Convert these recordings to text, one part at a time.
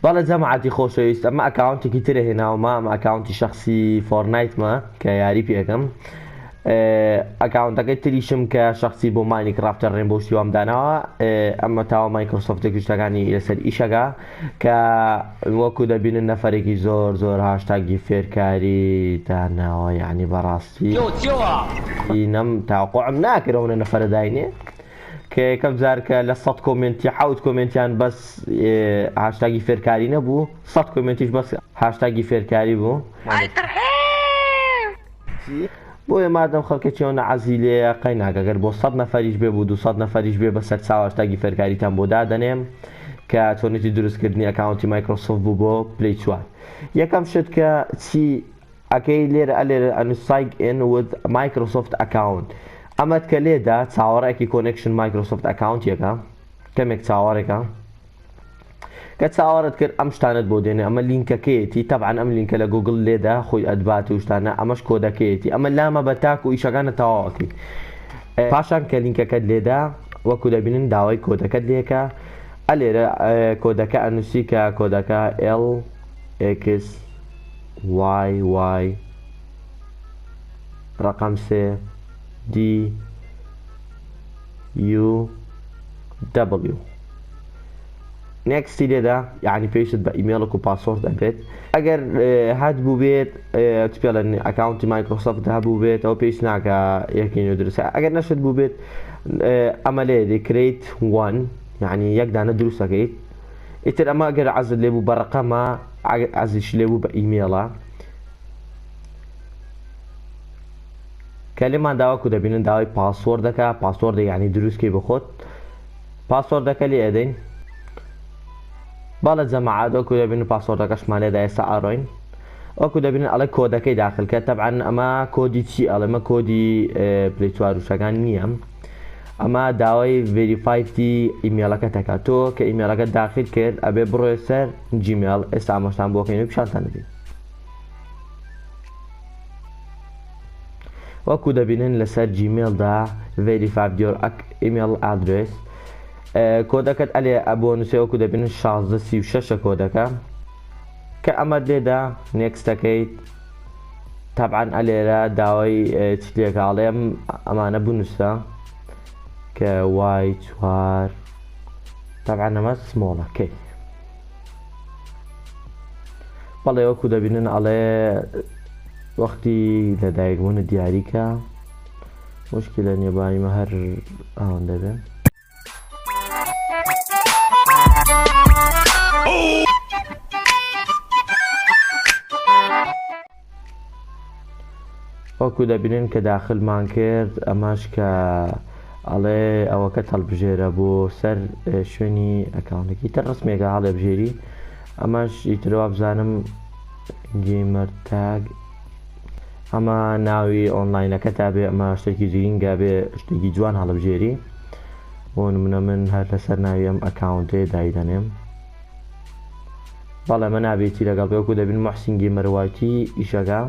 بەڵێ جەماعەتی خۆشەویست ئەمە ئەکاونتێکی ترە هێناومە ئەمە ئەکاونتی شخصی فۆرنایتمە کە یاری پێەکەم ئەکاونتەکەی تریشم کە شخصی بۆ مانیکرافتە ڕێنبۆ شتیوام داناوە ئەمە تاوە مایکرۆسۆفتێکی شتەکانی لەسەر ئیشەکە کە وەکو دەبینن نەفەرێکی زۆر هاشتاگی فێرکاری داناوە یعنی بەڕاستی نەم تاوقعم ناکرەونە نەفەرە داینێ کە یەکەم جار کە لە 100 کۆمنتی 7 کۆمنتیان بەس هاشتاگی فێرکاری نەبوو 100 کۆمنتیش بەس هاشتاگی فێرکاری بوو بۆیە مادەم خەڵکە چۆنە عەزی لێ قەیناگەگەر بۆ 100 نەفەریش بێ بوو 200 نەفەریش بێ بەسەر چاو هاشتاگی فێرکاریتان بۆ دادەنێم کە چۆنێتی دروستکردنی ئەکاونتی مایکرۆسۆفت بوو بۆ پلەیستشن 4 یەکەم شت کە چی ئەەکەی لێرە ئەنو سایگ ئین وذ مایکرۆسۆفت ئەکاونت ئەمەت کە لێدا چاوەڕێکی کۆنێکشن مایکرۆسۆفت ئەکاونتیەکە کەمێک چاوەڕێکە کە چاوەڕت کرد ئەم شتانت بۆ دێنێ ئەمە لینکەکەیەتی تەبعاً ئەم لینکە لە گوگڵ لێدا خۆی ئەدبات و شتانە ئەمەش کۆدەکەیەتی ئەمە لامە بە تاک و ئیشەکانە تەواوەکەی پاشان کە لینکەکەت لێدا وەکو دەبینن داوای کۆدەکەت لێکە ئەلێرە کۆدەکە ئەنووسی کە کۆدەکە LXYY ڕقم 3 DUW نێکستی لێدا یعنی پێویست بە ئیمێڵک و پاسۆرد دەبێت ئەگەر هات بوو بێت پێڵێن ئەکاونتی مایکرۆسۆفت هەبوو بێت ئەو پێویست ناکە یەکێنی درستە ئەگەر نەشت بوو بێت ئەمە لێ دەکرێت 1 یعنی یەک دانە دروستەکەیت ئیتر ئەمە ئەگەر عەزت لێبوو بە ڕقەمە عەزیش لێبوو بە ئیمێڵە کە لێمان داواکو دەبینن داوای پاسۆردەکە پاسۆردە یعنی دروستکەی بخۆت پاسۆردەکە لێ ئەدەین باڵە جەماعەت وەکو دەبینن پاسۆردەکەشمان لێدا ئێستا ئاڕۆین وەکو دەبینن ئەڵێ کۆدەکەی داخلکە تەبعاً ئەمە کۆدی چی ئەڵێمە کۆدی پلەیستشن 4 وشەکان نییە ئەمە داوای ڤێریفایتی ئیمێڵەکە دەکات تۆ کە ئیمێڵەکە داخل کرد ئەبێ بڕۆیە سەر جیمێڵ ئێستا ئامۆژتان بۆکەین و پیشانتان دەدەین وەکو دەبینن لەسەر جیمێڵدا ڤێریفای یۆر ئیمێڵ ئادرێس کۆدەکەت ئەلێ ئەبۆ نووسێ وەکو دەبینن 1636 کۆدەکە کە ئەمە لێدا نێکستەکەیت تەبعاً ئەلێرە داوای چلێکاڵێم ئەمانە بنووسە کە Y4 تەبعاً ئەمە سمۆڵەکەی بەڵێ وەکو دەبینن ئەڵێ وەختی لەدایکبوونە دیاریکە مشکلە نێبایمە هەر ئەوەن دەبێن وەکو دەبینن کە داخلمان کرد ئەماش کە ئەڵێ ئەوەکە هەڵبژێرە بۆ سەر شوێنی ئەکاونتێکی تر ڕسمێکە هەڵەبژێری ئەمەش ئیترەوە بزانم گێمەر تاگ ئەمە ناوی ئۆنلاینەکە تا بێ ئەمە شتێکی گرینگە بێ شتێکی جوان هەڵبژێری بۆ نمونە من هەر لەسەر ناوی ئەم ئەکاونتێ دایدەنێم بەڵێ ئەمە نابێتی لەگەڵ پێ وەکو دەبین موحسین گێمەر وایتی ئیشەکە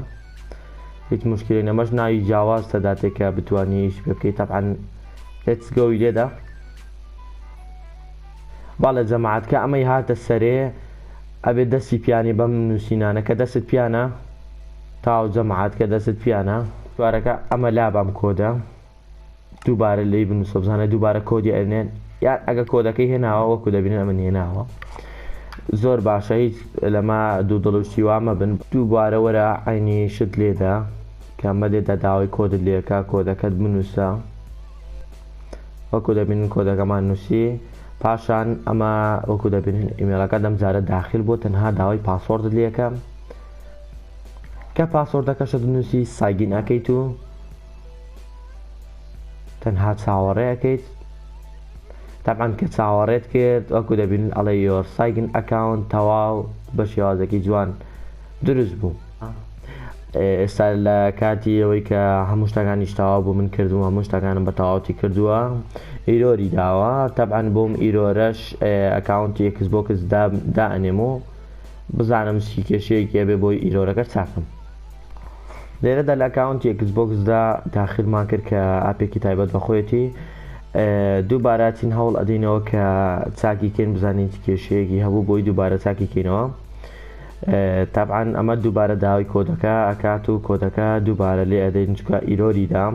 هیچ مشکلی نەمەش ناوی جیاواز تەداتێکە بتوانی ئیش پێ بکەیت تەبعاً لێتس گۆی لێدا باڵە جەماعەت کە ئەمەی هاتە سەرێ ئەبێ دەستی پیانی بەم نووسینانە کە دەست پیانە تاو جەماعەت کە دەست پیانە دوارەکە ئەمە لا بەم کۆدە دووبارە لی بنووسە بزانە دووبارە کۆدی ئەرنێن یان ئەگە کۆدەکەی هێناوە وەکو دەبینن ئەمە هێناوە زۆر باشە هیچ لەما دوو دڵشتی وامە بن دووبارە وەرە عینی شت لێدا کە ئەمە لێدا داوای کۆدت لێکە کۆدەکەت بنووسە وەکو دەبینن کۆدەکەمان نووسی پاشان ئەمە وەکو دەبینن ئیمێڵەکە دەمجارە داخل بۆ تەنها داوای پاسۆردت لێکە کە پاسۆردەکەشت نووسی سایگین ئەەکەیت و تەنها چاوەڕێەکەیت تەبعاً کە چاوەڕێت کرد وەکو دەبینن ئەڵێ یۆر سایگن ئەکاونت تەواو بە شێوازێکی جوان دروست بوو ئێستا لە کاتی ئەوەی کە هەموو شتەکانی تەواو بوو من کردووە هەموو شتەکانم بە تەواوەتی کردووە ئیرۆری داوە تەبعاً بۆم ئیرۆرەش ئەکاونتی ئەکسبۆکس دائەنێم و بزانم چی کێشەیەکی هەبێ بۆی ئیرۆرەکە چاکم لێرەدا لە ئەکاونتی ئەکسبۆکسدا داخلمان کرد کە ئاپێکی تایبەت بەخۆیەتی دووبارە چین هەوڵ ئەدەینەوە کە چاکیکەین بزانین کێشەیەکی هەبوو بۆی دووبارە چاکیکەینەوە. تابعاان ئەمە دووبارە داوای کۆدەکە ئەکات و کۆدەکە دووبارە لێ ئەدەین چکە ئیرۆری دام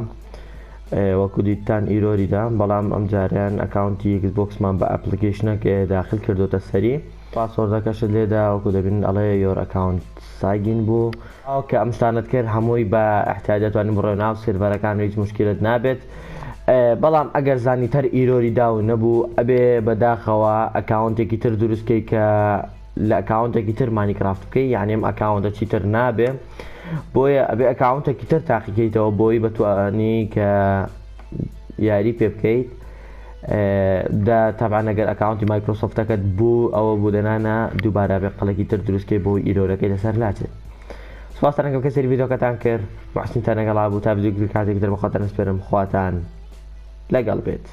وەکو دیتان ئیرۆری دام، بەڵام ئەم جاریان ئەکاونتی ئەکسبۆکسمان بە ئەپلیکیشنەک داخل کردوتە سەری، پاسوەردەکەشت لێدا وەکو دەبین ئەڵێ یۆر ئەکاونت ساگین بوو کە ئەم شتانت کرد هەمووی بە احتیاج دەتوانین بڕۆ ناو سێرڤەرەکان هیچ مشکلت نابێت. بەڵام ئەگەر زانیتر ئیرۆری داو نەبوو ئەبێ بەداخەوە ئەکاونتێکی تر دروستکەی کە لە ئەکاونتێکی تر مانیکرافت بکەی، یعنی ئەم ئەکاونتە چیتر نابێ، بۆیە ئەبێ ئەکاونتێکی تر تاقیکەیتەوە بۆی بتوانی کە یاری پێ بکەیت. تابعاان ئەگەر ئەکاونتی مایکرۆسۆفتەکەت بوو ئەوە بوو دەنانە دووبارە بێ قەڵێکی تر دروستکەی بۆی ئیرۆرەکەی لەسەر لاچێت. سپاسەکەم کە سەری ڤیدۆکەتان کرد، محسنتان لەگەڵا بوو تا ڤیدیۆ کاتێک دەربخواتان سپێرم خواتان لەگەڵ بێت.